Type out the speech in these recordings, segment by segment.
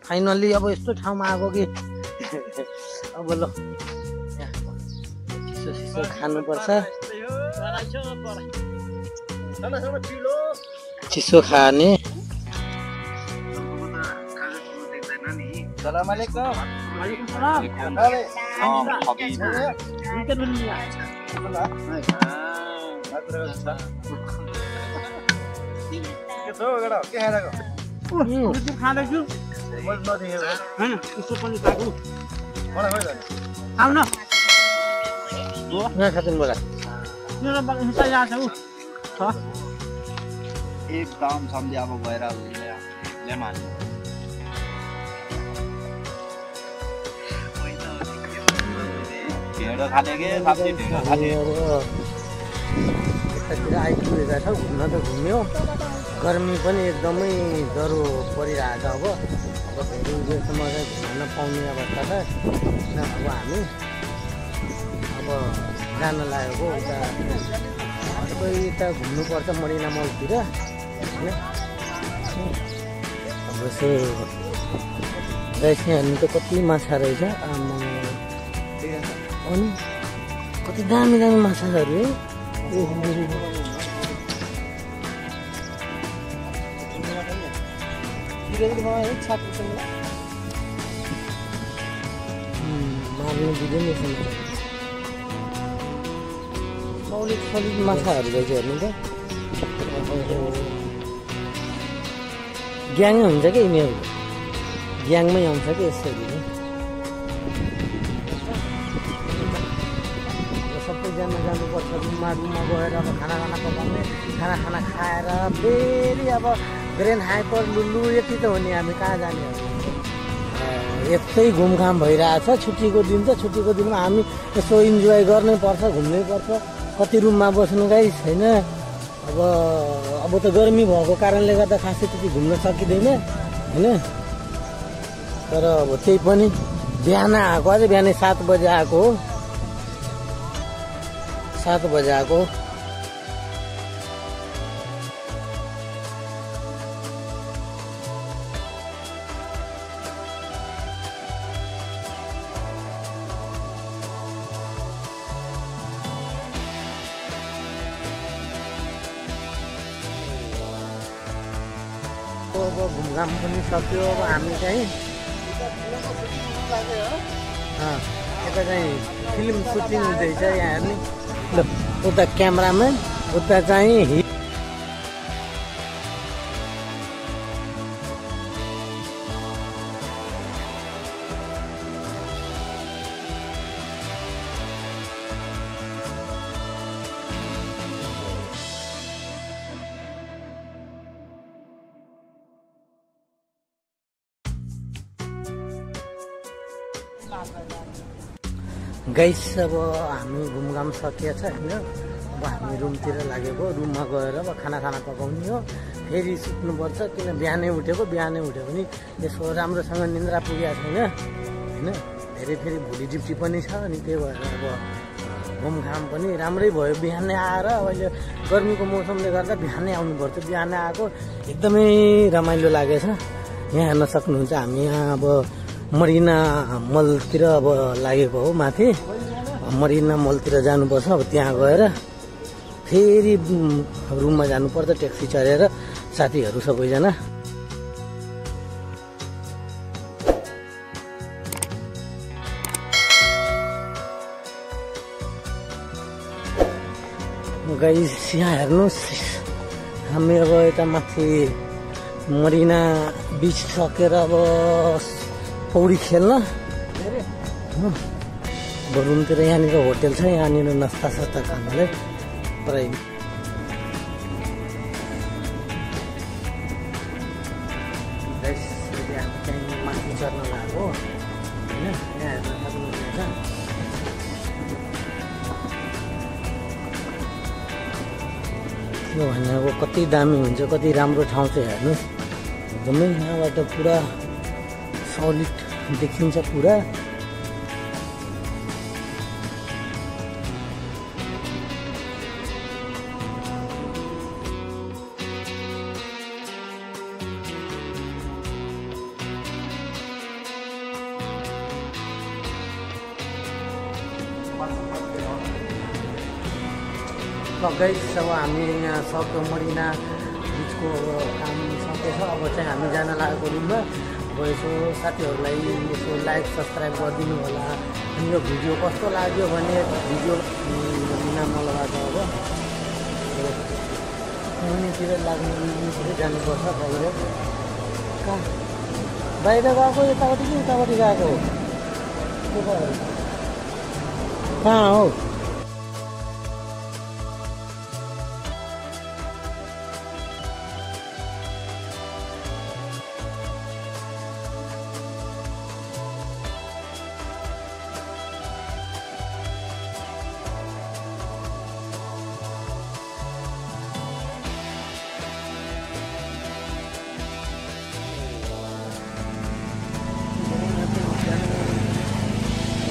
Finally अब यस्तो ठाउँमा आएको कि अब ल चिसो चिसो खानुपर्छ चिसो खाने Assalamualaikum. Waalaikumsalam. एकदम सम्झे अब भएर लेमान ढेँडो खाने के सब्जी ढेँडो खाने यतातिर आइपुगेका छ घुम्न त घुम्यो गर्मी पनि एकदमै डह्रो परिरहेछ अब धेरै उजेलसम्म चाहिँ घुम्न पाउने अवस्था छ अब हामी अब जान लागेको उता यता घुम्नुपर्छ मरिना मलतिर होइन अब यसो हेर्नु त कति माछा रहेछ अनि कति दामी दामी माछाहरू मार्नु दिँदैन सलिड सलिड माछाहरू रहेछ हेर्नु त ग्याङै हुन्छ कि यिनीहरू ग्याङमै आउँछ कि यसरी सबैजना जानुपर्छ रुममा गएर अब खाना पकाउने खाना खाएर फेरि अब ब्रेन हाइपर लुल्लु यति त हो नि हामी कहाँ जाने यस्तै घुमघाम भइरहेछ छुट्टीको दिन छ छुट्टीको दिनमा हामी यसो इन्जोय गर्नै पर्छ घुम्नै पर्छ कति रुममा बस्नु गाई छैन अब त गर्मी भएको कारणले गर्दा खासै त्यति घुम्न सकिँदैन होइन तर अब त्यही पनि बिहान आएको अझै बिहानै 7 बजे आएको हो 7 बजे आएको अब घुमघाम पनि सक्यो अब हामी चाहिँ यता चाहिँ फिल्म सुटिङ हुँदैछ यहाँ हेर्ने ल उता क्यामेराम्यान उता चाहिँ गाइस अब हामी घुमघाम सकिएछ होइन अब हामी रुमतिर लागेको रुममा गएर अब खाना पकाउने हो फेरि सुत्नुपर्छ किन बिहानै उठ्यो भने यसो राम्रोसँग निन्द्रा पुगेको छैन होइन धेरै फेरि भोलि ड्युटी पनि छ अनि त्यही भएर अब घुमघाम पनि राम्रै भयो बिहानै आएर अब अहिले गर्मीको मौसमले गर्दा बिहानै आउनुपर्छ बिहानै आएको एकदमै रमाइलो लागेछ यहाँ हेर्न सक्नुहुन्छ हामी यहाँ अब मरिना मलतिर अब लागेको हो माथि मरिना मलतिर जानुपर्छ अब त्यहाँ गएर फेरि रुममा जानुपर्छ ट्याक्सी चढेर साथीहरू सबैजना गाइस यहाँ हेर्नुहोस् हामी अब यता माथि मरिना बिच सकेर अब पौडी खेल्न रुमतिर यहाँनिर होटेल छ यहाँनिर नास्ता सास्ता खानाले पुरै माथि चढ्न लागेको होइन यहाँ हेर्न सक्नुहुन्छ यो भने अब कति दामी हुन्छ कति राम्रो ठाउँ चाहिँ हेर्नुहोस् एकदमै यहाँबाट पुरा सलिड देखिन्छ पुरा गाइस अब हामी यहाँ सक्यो मरिना बिचको काम सकेछ। अब चाहिँ हामी जान लागेको रुममा। अब यसो साथीहरूलाई यसो लाइक सब्सक्राइब गरिदिनु होला। अनि यो भिडियो कस्तो लाग्यो भने भिडियो नमलबाट अब मुनितिर लाग्ने जानुपर्छ बाहिर। कहाँ बाहिर गएको यतापट्टि कि उतापट्टि गएको हो? कहाँ हो?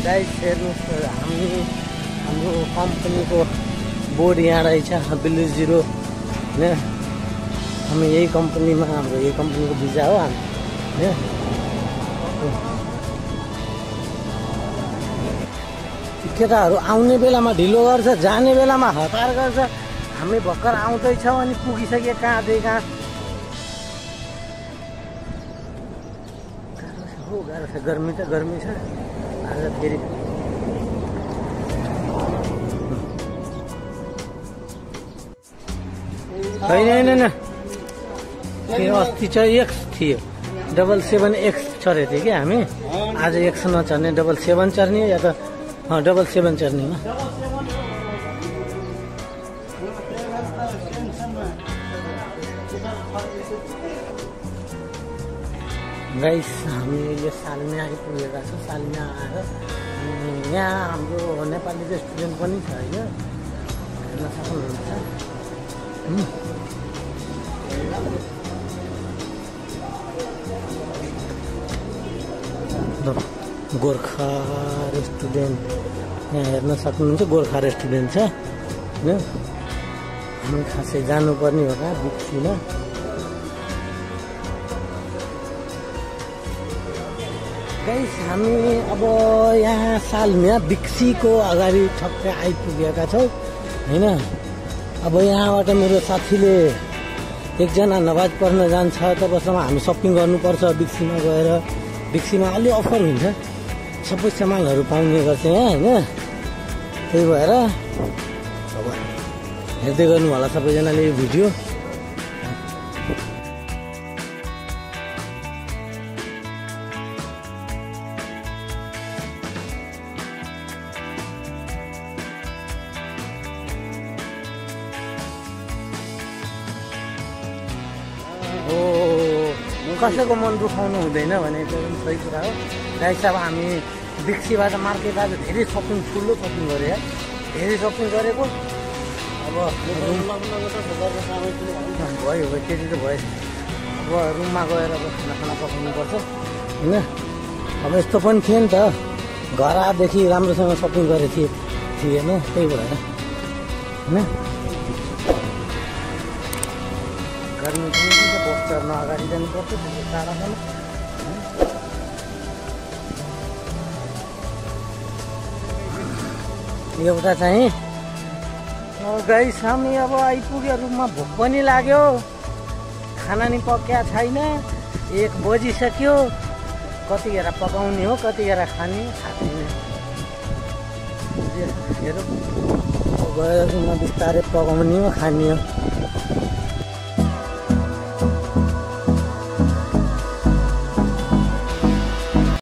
गाइस हेर्नुहोस् हाम्रो कम्पनीको बोर्ड यहाँ रहेछ बिल्लु जिरो होइन। हामी यही कम्पनीमा हाम्रो यही कम्पनीको भिजा हो होइन। केटाहरू आउने बेलामा ढिलो गर्छ, जाने बेलामा हतार गर्छ। हामी भर्खर आउँदैछौँ अनि पुगिसके कहाँदेखि कहाँ गाह्रो छ। गर्मी त गर्मी छ आज फेरि। होइन त्यो अस्ति चाहिँ एक्स थियो 777X चढेको थियो कि हामी। आज एक्स नचढ्ने 777 चढ्ने या त 777 चढ्ने हो। गाइस हामी यो सालमा आइपुगेका छौँ। सालमा आएर यहाँ हाम्रो नेपाली रेस्टुरेन्ट पनि छ होइन, हेर्न सक्नुहुन्छ। गोर्खा रेस्टुरेन्ट यहाँ हेर्न सक्नुहुन्छ। गोर्खा रेस्टुरेन्ट छ होइन। हामी खासै जानुपर्ने होला बिक्सीमा। गाइस हामी अब यहाँ सालमा बिक्सीको अगाडि ठक्कै आइपुगेका छौँ होइन। अब यहाँबाट मेरो साथीले एकजना नमाज पढ्न जान्छ, तबसम्म हामी सपिङ गर्नुपर्छ बिक्सीमा गएर। बिक्सीमा अलि अफर हुन्छ, सबै सामानहरू पाउने गर्छ यहाँ होइन। त्यही भएर अब हेर्दै गर्नु होला सबैजनाले यो भिडियो। कसैको मन दुखाउनु हुँदैन भने त्यो पनि सही कुरा हो। गाइस अब हामी बिक्सीबाट मार्केट आज धेरै सपिङ, ठुलो सपिङ गऱ्यो है, धेरै सपिङ गरेको। अब भयो त्यति त भयो। अब रुममा गएर अब खाना पकाउनुपर्छ होइन। अब यस्तो पनि थियो नि त, घर आएदेखि राम्रोसँग सपिङ गरेको थिएन, त्यही भएर होइन। गर्मी पनि बस चढ्न अगाडि जानुपर्छ त्यो टाढासम्म। एउटा चाहिँ गाइस हामी अब आइपुग्यो रुममा। भोक पनि लाग्यो, खाना नि पक्या छैन, 1 बजिसक्यो। कतिखेर पकाउने हो कतिखेर खाने थाहा छैन। हेरौँ गएर रुममा बिस्तारै पकाउने हो खाने हो।